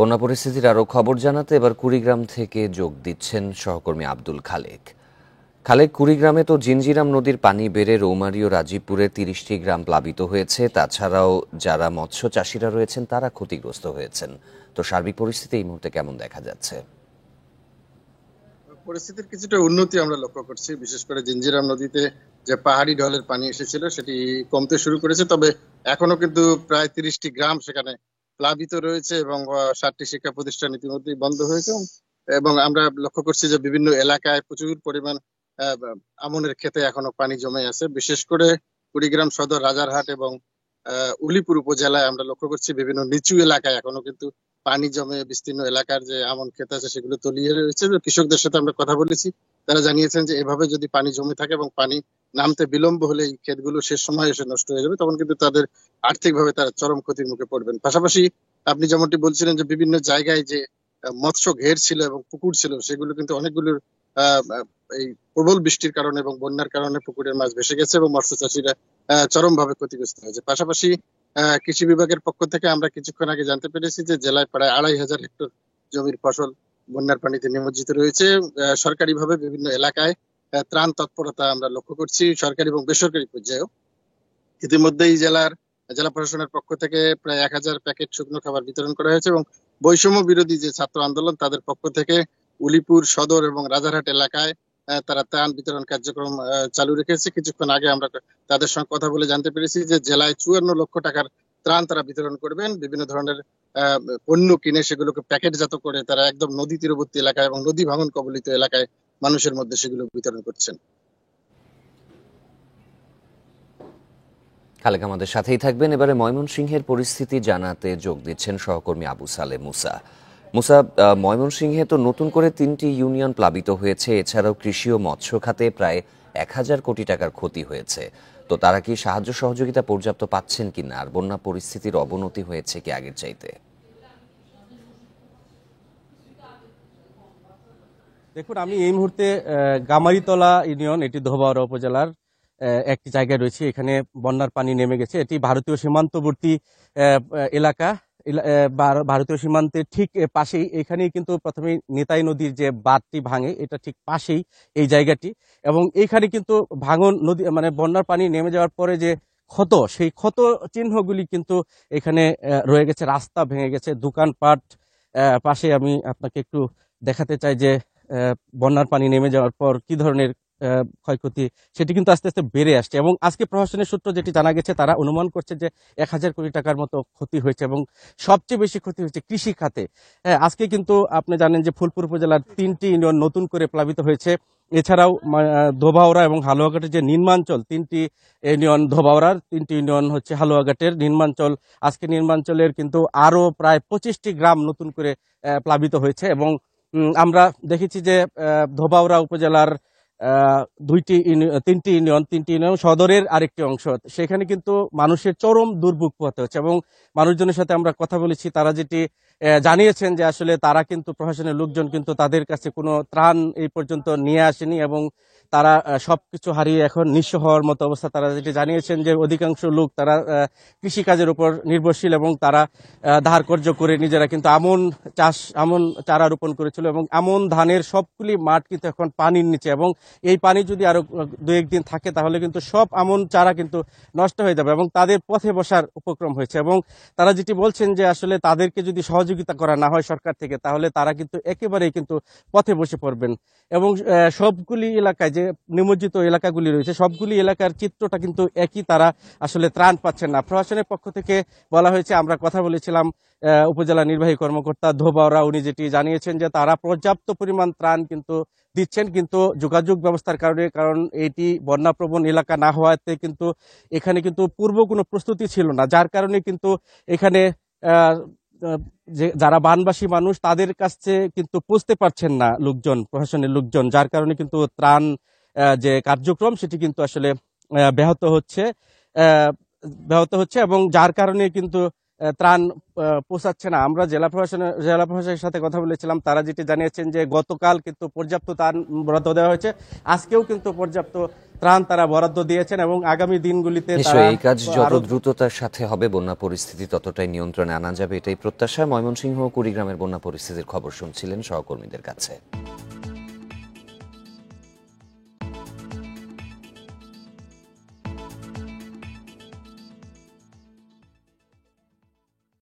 বন্যা পরিস্থিতির আরও খবর জানাতে এবার কুড়িগ্রাম থেকে যোগ দিচ্ছেন সহকর্মী আব্দুল খালেক। কুড়িগ্রামে তো জিঞ্জিরাম নদীর পানি বেড়ে রৌমারী ও রাজীবপুরের ৩০টি গ্রাম প্লাবিত হয়েছে। তাছাড়াও যারা মৎস্য চাষিরা রয়েছেন তারা ক্ষতিগ্রস্ত হয়েছেন। তো সার্বিক পরিস্থিতি এই মুহূর্তে কেমন দেখা যাচ্ছে? পরিস্থিতির কিছুটা উন্নতি আমরা লক্ষ্য করছি। বিশেষ করে জিঞ্জিরাম নদীতে যে পাহাড়ি ঢলের পানি এসেছিল সেটি কমতে শুরু করেছে, তবে এখনো কিন্তু প্রায় ৩০টি গ্রাম সেখানে প্লাবিত রয়েছে এবং ৭টি শিক্ষা প্রতিষ্ঠান ইতিমধ্যেই বন্ধ হয়েছে। এবং আমরা লক্ষ্য করছি যে বিভিন্ন এলাকায় প্রচুর পরিমাণ আহ, আমনের ক্ষেতে এখনো পানি জমে আছে। বিশেষ করে কুড়িগ্রাম সদর, রাজারহাট এবং উলিপুর উপজেলায় আমরা লক্ষ্য করছি বিভিন্ন নিচু এলাকায় এখনো কিন্তু পানি জমে বিস্তীর্ণ এলাকার যে আমন ক্ষেত আছে সেগুলো তলিয়ে রয়েছে। কৃষকদের সাথে আমরা কথা বলেছি, তারা জানিয়েছেন যে এভাবে যদি পানি জমে থাকে এবং পানি নামতে বিলম্ব হলে এই ক্ষেতগুলো শেষ সময় এসে নষ্ট হয়ে যাবে, তখন কিন্তু তাদের আর্থিকভাবে তারা চরম ক্ষতির মুখে পড়বেন। পাশাপাশি আপনি যেমনটি বলছিলেন যে বিভিন্ন জায়গায় যে মৎস্য ঘের ছিল এবং পুকুর ছিল সেগুলো কিন্তু অনেকগুলোর আহ আহ, এই প্রবল বৃষ্টির কারণে এবং বন্যার কারণে পুকুরের মাছ ভেসে গেছে এবং মৎস্য চাষিরা চরম ভাবে ক্ষতিগ্রস্ত হয়েছে। পাশাপাশি কৃষি বিভাগের পক্ষ থেকে আমরা কিছুক্ষণ আগে জানতে পেরেছি যে জেলায় প্রায় ২৫০০ হেক্টর জমির ফসল বন্যার পানিতে নিমজ্জিত রয়েছে। সরকারিভাবে বিভিন্ন এলাকায় ত্রাণ তৎপরতা আমরা লক্ষ্য করছি, সরকারি এবং বেসরকারি পর্যায়েও। ইতিমধ্যেই জেলা প্রশাসনের পক্ষ থেকে প্রায় ১০০০ প্যাকেট শুকনো খাবার বিতরণ করা হয়েছে এবং বৈষম্য বিরোধী যে ছাত্র আন্দোলন তাদের পক্ষ থেকে উলিপুর সদর এবং রাজারহাট এলাকায় তারা ত্রাণ বিতরণ কার্যক্রম চালু রেখেছে। কিছুক্ষণ আগে আমরা তাদের সঙ্গে কথা বলে জানতে পেরেছি যে জেলায় ৫৪ লক্ষ টাকার ত্রাণ তারা বিতরণ করবেন। বিভিন্ন ধরনের পণ্য কিনে সেগুলোকে প্যাকেটজাত করে তারা একদম নদী তীরবর্তী এলাকায় এবং নদী ভাঙন কবলিত এলাকায় মানুষের মধ্যে সেগুলো বিতরণ করছেন। খালেক আমাদের সাথেই থাকবেন। এবারে ময়মনসিংহের পরিস্থিতি জানাতে যোগ দিচ্ছেন সহকর্মী আবু সালে মুসা। মুসা, ময়মনসিংহে তো নতুন করে ৩টি ইউনিয়ন প্লাবিত হয়েছে। এছাড়াও কৃষি ও মৎস্য খাতে প্রায় ১,০০০ কোটি টাকার ক্ষতি হয়েছে। তো তারা কি সাহায্য সহযোগিতা পর্যাপ্ত পাচ্ছেন কিনা, আর বন্যা পরিস্থিতির অবনতি হয়েছে কি আগের চাইতে? দেখুন, আমি এই মুহূর্তে গামারিতলা ইউনিয়ন, এটি ধোবাউড়া উপজেলার একটি জায়গায় রয়েছে। এখানে বন্যার পানি নেমে গেছে। এটি ভারতীয় সীমান্তবর্তী এলাকা। ভারতীয় সীমান্তের ঠিক পাশেই এখানেই কিন্তু প্রথমে নেতাই নদীর যে বাঁধটি ভাঙে, এটা ঠিক পাশেই এই জায়গাটি। এবং এইখানে কিন্তু ভাঙন নদী মানে বন্যার পানি নেমে যাওয়ার পরে যে ক্ষত, সেই ক্ষত চিহ্নগুলি কিন্তু এখানে রয়ে গেছে। রাস্তা ভেঙে গেছে, দোকানপাট পাশে। আমি আপনাকে একটু দেখাতে চাই যে বন্যার পানি নেমে যাওয়ার পর কি ধরনের ক্ষয়ক্ষতি সেটি কিন্তু আস্তে আস্তে বেড়ে আসছে। এবং আজকে প্রশাসনের সূত্র যেটি জানা গেছে, তারা অনুমান করছে যে ১,০০০ কোটি টাকার মতো ক্ষতি হয়েছে এবং সবচেয়ে বেশি ক্ষতি হয়েছে কৃষি খাতে। আজকে কিন্তু আপনি জানেন যে ফুলপুর উপজেলার ৩টি ইউনিয়ন নতুন করে প্লাবিত হয়েছে। এছাড়াও ধোবাউড়া এবং হালুয়াঘাটের যে নির্মাঞ্চল, ৩টি ইউনিয়ন ধোবাউড়ার, ৩টি ইউনিয়ন হচ্ছে হালুয়াঘাটের নির্মাঞ্চল। আজকে নির্মাঞ্চলের কিন্তু আরো প্রায় ২৫টি গ্রাম নতুন করে প্লাবিত হয়েছে। এবং আমরা দেখেছি যে ধোবাউড়া উপজেলার ৩টি ইউনিয়ন সদরের আরেকটি অংশ, সেখানে কিন্তু মানুষের চরম দুর্ভোগ পোহাতে হচ্ছে। এবং মানুষজনের সাথে আমরা কথা বলেছি, তারা যেটি জানিয়েছেন যে আসলে তারা কিন্তু প্রশাসনের লোকজন কিন্তু তাদের কাছে কোনো ত্রাণ এই পর্যন্ত নিয়ে আসেনি এবং তারা সবকিছু হারিয়ে এখন নিঃস্ব হওয়ার মতো অবস্থা। তারা যেটি জানিয়েছেন যে অধিকাংশ লোক তারা কৃষিকাজের উপর নির্ভরশীল এবং তারা ধার কর্য করে নিজেরা কিন্তু আমন চারা রোপণ করেছিল এবং আমন ধানের সবগুলি মাঠ কিন্তু এখন পানির নিচে। এবং এই পানি যদি আরো ২-১ দিন থাকে তাহলে কিন্তু সব আমন চারা কিন্তু নষ্ট হয়ে যাবে এবং তাদের পথে বসার উপক্রম হয়েছে। এবং তারা যেটি বলছেন যে আসলে তাদেরকে যদি সহযোগিতা করা না হয় সরকার থেকে, তাহলে তারা কিন্তু একেবারেই কিন্তু পথে বসে পড়বেন। এবং সবগুলি এলাকায় যে নিমজ্জিত এলাকাগুলি রয়েছে, সবগুলি এলাকার চিত্রটা কিন্তু একই, তারা আসলে ত্রাণ পাচ্ছেন না। প্রশাসনের পক্ষ থেকে বলা হয়েছে, আমরা কথা বলেছিলাম উপজেলা নির্বাহী কর্মকর্তা ধোবাউড়া, উনি যেটি জানিয়েছেন যে তারা পর্যাপ্ত পরিমাণ ত্রাণ কিন্তু দিচ্ছেন, কিন্তু যোগাযোগ ব্যবস্থার কারণ এটি বন্যাপ্রবণ এলাকা না হওয়াতে কিন্তু এখানে কিন্তু পূর্ব কোনো প্রস্তুতি ছিল না, যার কারণে কিন্তু এখানে যে যারা বানবাসী মানুষ তাদের কাছে কিন্তু পৌঁছতে পারছেন না প্রশাসনের লোকজন, যার কারণে কিন্তু ত্রাণ যে কার্যক্রম সেটি কিন্তু আসলে ব্যাহত হচ্ছে এবং যার কারণে কিন্তু ত্রাণ পৌঁছাচ্ছে না। আমরা জেলা প্রশাসনের সাথে কথা বলেছিলাম, তারা যেটি জানিয়েছেন যে গতকাল কিন্তু পর্যাপ্ত ত্রাণ বরাদ্দ দেওয়া হয়েছে, আজকেও কিন্তু পর্যাপ্ত ত্রাণ তারা বরাদ্দ দিয়েছেন এবং আগামী দিনগুলিতে তারা নিশ্চয়ই এই কাজ যত আরো দ্রুততার সাথে হবে, বন্যা পরিস্থিতি ততটাই নিয়ন্ত্রণে আনা যাবে, এটাই প্রত্যাশা। ময়মনসিংহ ও কুড়িগ্রামের বন্যা পরিস্থিতির খবর শুনছিলেন সহকর্মীদের কাছে।